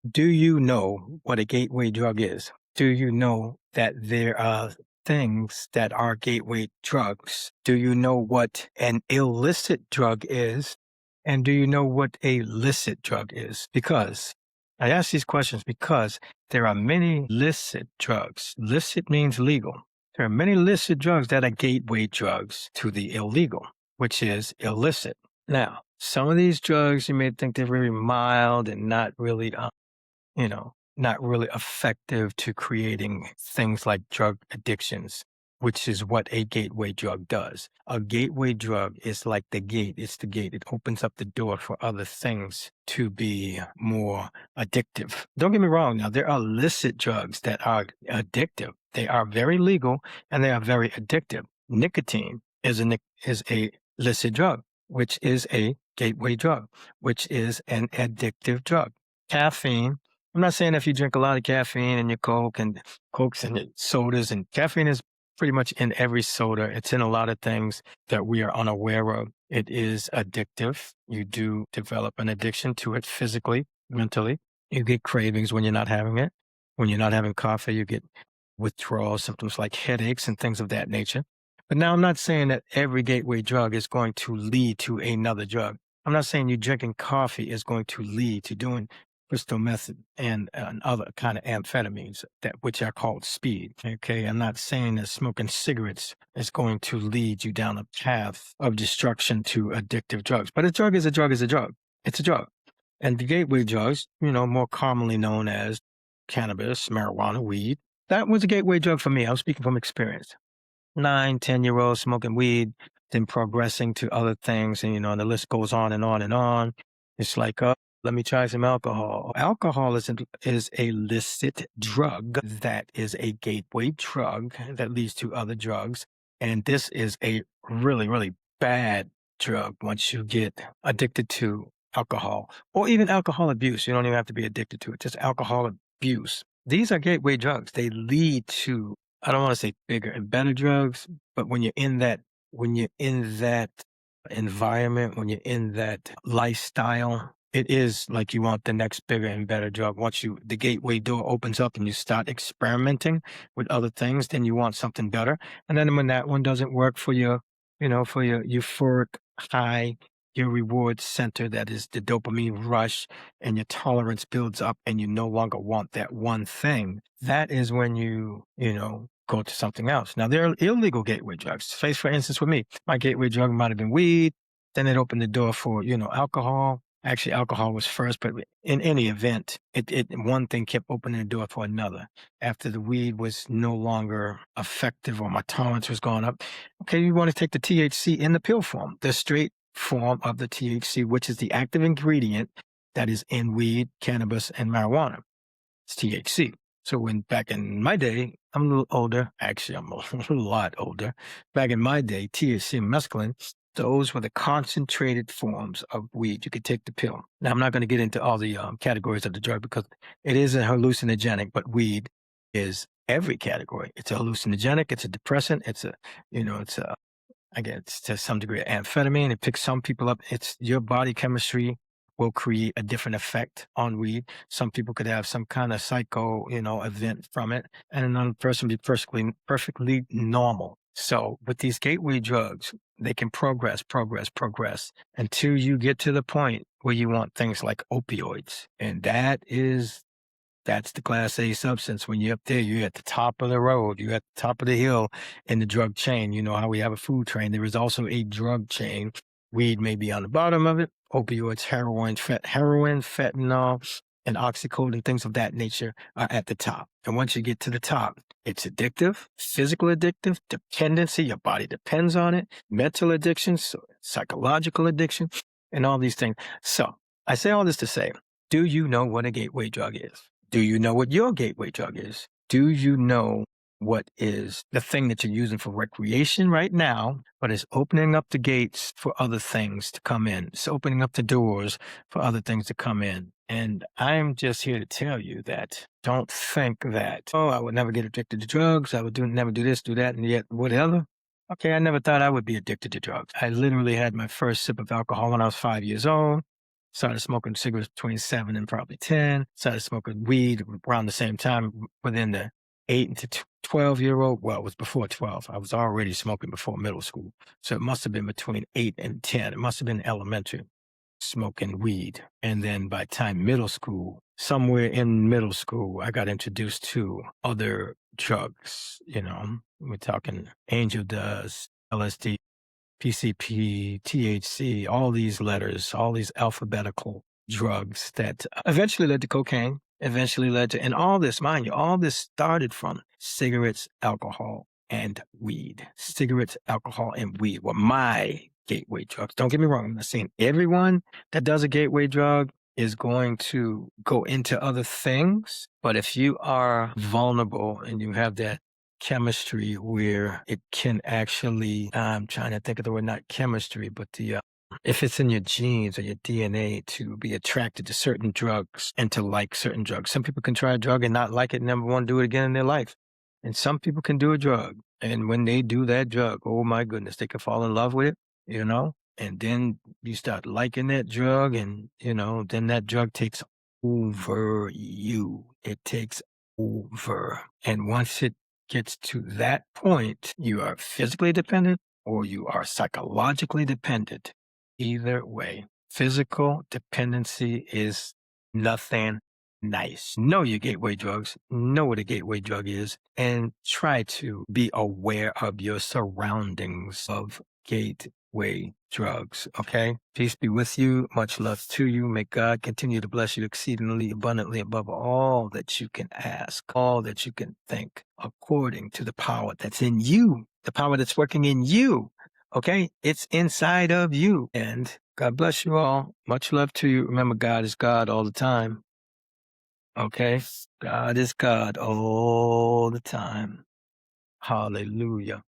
Do you know what a gateway drug is? Do you know that there are things that are gateway drugs? Do you know what an illicit drug is? And do you know what a licit drug is? Because I ask these questions because there are many licit drugs. Licit means legal. There are many licit drugs that are gateway drugs to the illegal, which is illicit. Now, some of these drugs you may think they're very mild and not really not really effective to creating things like drug addictions, which is what a gateway drug does. A gateway drug is like the gate. It's the gate. It opens up the door for other things to be more addictive. Don't get me wrong. Now, there are illicit drugs that are addictive. They are very legal and they are very addictive. Nicotine is a illicit drug, which is a gateway drug, which is an addictive drug. Caffeine, I'm not saying if you drink a lot of caffeine in your Cokes and your sodas, and caffeine is pretty much in every soda. It's in a lot of things that we are unaware of. It is addictive. You do develop an addiction to it physically, mentally. You get cravings when you're not having it. When you're not having coffee, you get withdrawal symptoms like headaches and things of that nature. But now I'm not saying that every gateway drug is going to lead to another drug. I'm not saying you drinking coffee is going to lead to doing crystal method and other kind of amphetamines that which are called speed. Okay, I'm not saying that smoking cigarettes is going to lead you down a path of destruction to addictive drugs. But a drug is a drug is a drug. It's a drug. And the gateway drugs, more commonly known as cannabis, marijuana, weed, that was a gateway drug for me. I'm speaking from experience. 9, 10-year-olds smoking weed, then progressing to other things. And, the list goes on and on and on. It's like, let me try some alcohol. Alcohol is a licit drug that is a gateway drug that leads to other drugs. And this is a really, really bad drug once you get addicted to alcohol or even alcohol abuse. You don't even have to be addicted to it, just alcohol abuse. These are gateway drugs. They lead to, I don't want to say bigger and better drugs, but when you're in that environment, when you're in that lifestyle, it is like you want the next bigger and better drug. Once the gateway door opens up and you start experimenting with other things, then you want something better. And then when that one doesn't work for for your euphoric high, your reward center, that is the dopamine rush, and your tolerance builds up and you no longer want that one thing, that is when go to something else. Now, there are illegal gateway drugs. Say, for instance, with me, my gateway drug might have been weed. Then it opened the door for, alcohol. Actually, alcohol was first, but in any event, one thing kept opening the door for another. After the weed was no longer effective or my tolerance was going up, okay, you want to take the THC in the pill form, the straight form of the THC, which is the active ingredient that is in weed, cannabis, and marijuana. It's THC. So back in my day, I'm a little older. Actually, I'm a lot older. Back in my day, THC and mescaline, those were the concentrated forms of weed. You could take the pill. Now, I'm not going to get into all the categories of the drug because it is a hallucinogenic, but weed is every category. It's a hallucinogenic. It's a depressant. Again, it's to some degree amphetamine. It picks some people up. It's your body chemistry will create a different effect on weed. Some people could have some kind of psycho, event from it, and another person be perfectly normal. So with these gateway drugs, they can progress until you get to the point where you want things like opioids. And that's the class A substance. When you're up there, you're at the top of the road. You're at the top of the hill in the drug chain. You know how we have a food train. There is also a drug chain. Weed may be on the bottom of it. Opioids, heroin, fentanyl, and oxycodone, things of that nature are at the top. And once you get to the top, it's addictive, physical addictive, dependency, your body depends on it, mental addiction, psychological addiction, and all these things. So I say all this to say, do you know what a gateway drug is? Do you know what your gateway drug is? Do you know what is the thing that you're using for recreation right now, but it's opening up the gates for other things to come in? It's opening up the doors for other things to come in. And I'm just here to tell you that don't think that, I would never get addicted to drugs. I would never do this, do that, and yet whatever. Okay, I never thought I would be addicted to drugs. I literally had my first sip of alcohol when I was 5 years old. Started smoking cigarettes between 7 and probably 10. Started smoking weed around the same time within the 8 to 12-year-old. Well, it was before 12. I was already smoking before middle school. So it must have been between 8 and 10. It must have been elementary smoking weed. And then by time middle school, somewhere in middle school, I got introduced to other drugs. We're talking angel dust, LSD, PCP, THC, all these letters, all these alphabetical drugs that eventually led to cocaine, eventually led to, and all this, mind you, all this started from cigarettes, alcohol, and weed. Cigarettes, alcohol, and weed were my gateway drugs. Don't get me wrong. I'm not saying everyone that does a gateway drug is going to go into other things. But if you are vulnerable and you have that chemistry where it can actually, I'm trying to think of the word, not chemistry, but if it's in your genes or your DNA to be attracted to certain drugs and to like certain drugs. Some people can try a drug and not like it and never want to do it again in their life. And some people can do a drug. And when they do that drug, oh my goodness, they can fall in love with it. And then you start liking that drug and, then that drug takes over you. It takes over. And once it gets to that point, you are physically dependent or you are psychologically dependent. Either way, physical dependency is nothing nice. Know your gateway drugs, know what a gateway drug is, and try to be aware of your surroundings of gateway drugs. Okay? Peace be with you. Much love to you. May God continue to bless you exceedingly abundantly above all that you can ask, all that you can think, according to the power that's in you, the power that's working in you. Okay? It's inside of you. And God bless you all. Much love to you. Remember, God is God all the time. Okay? God is God all the time. Hallelujah.